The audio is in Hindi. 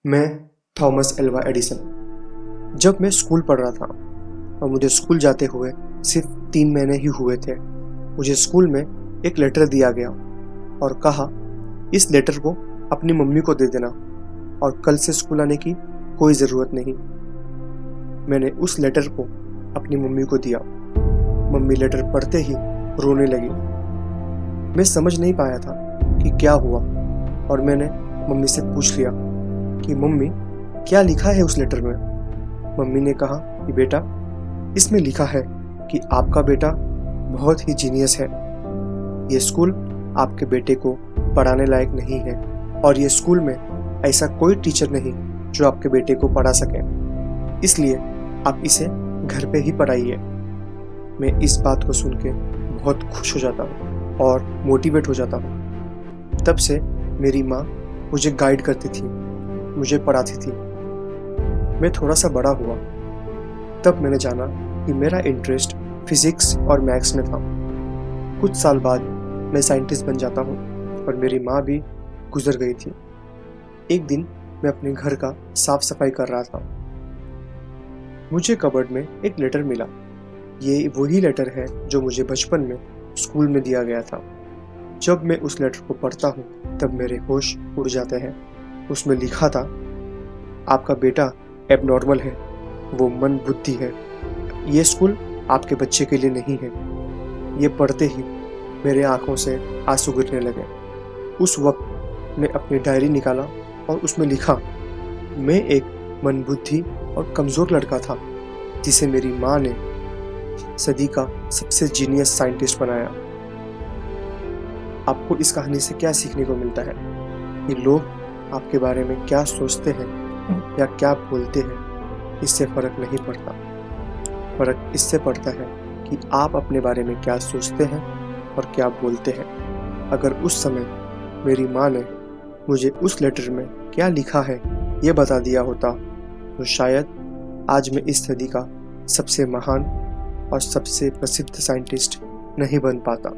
मैं थॉमस एल्वा एडिसन। जब मैं स्कूल पढ़ रहा था और मुझे स्कूल जाते हुए सिर्फ 3 महीने ही हुए थे, मुझे स्कूल में एक लेटर दिया गया और कहा इस लेटर को अपनी मम्मी को दे देना और कल से स्कूल आने की कोई ज़रूरत नहीं। मैंने उस लेटर को अपनी मम्मी को दिया। मम्मी लेटर पढ़ते ही रोने लगी। मैं समझ नहीं पाया था कि क्या हुआ और मैंने मम्मी से पूछ लिया कि मम्मी क्या लिखा है उस लेटर में। मम्मी ने कहा कि बेटा इसमें लिखा है कि आपका बेटा बहुत ही जीनियस है। ये स्कूल आपके बेटे को पढ़ाने लायक नहीं है और ये स्कूल में ऐसा कोई टीचर नहीं जो आपके बेटे को पढ़ा सके, इसलिए आप इसे घर पे ही पढ़ाइए। मैं इस बात को सुन के बहुत खुश हो जाता हूँ और मोटिवेट हो जाता हूँ। तब से मेरी माँ मुझे गाइड करती थी, मुझे पढ़ाती थी। मैं थोड़ा सा बड़ा हुआ तब मैंने जाना कि मेरा इंटरेस्ट फिज़िक्स और मैथ्स में था। कुछ साल बाद मैं साइंटिस्ट बन जाता हूँ और मेरी माँ भी गुजर गई थी। एक दिन मैं अपने घर का साफ सफाई कर रहा था। मुझे कबर्ड में एक लेटर मिला। ये वही लेटर है जो मुझे बचपन में स्कूल में दिया गया था। जब मैं उस लेटर को पढ़ता हूँ तब मेरे होश उड़ जाते हैं। उसमें लिखा था आपका बेटा एबनॉर्मल है, वो मन बुद्धि है, ये स्कूल आपके बच्चे के लिए नहीं है। ये पढ़ते ही मेरे आंखों से आंसू गिरने लगे। उस वक्त मैं अपनी डायरी निकाला और उसमें लिखा मैं एक मंदबुद्धि और कमज़ोर लड़का था जिसे मेरी माँ ने सदी का सबसे जीनियस साइंटिस्ट बनाया। आपको इस कहानी से क्या सीखने को मिलता है कि लोग आपके बारे में क्या सोचते हैं या क्या बोलते हैं, इससे फ़र्क नहीं पड़ता। फ़र्क इससे पड़ता है कि आप अपने बारे में क्या सोचते हैं और क्या बोलते हैं। अगर उस समय मेरी माँ ने मुझे उस लेटर में क्या लिखा है ये बता दिया होता तो शायद आज मैं इस सदी का सबसे महान और सबसे प्रसिद्ध साइंटिस्ट नहीं बन पाता।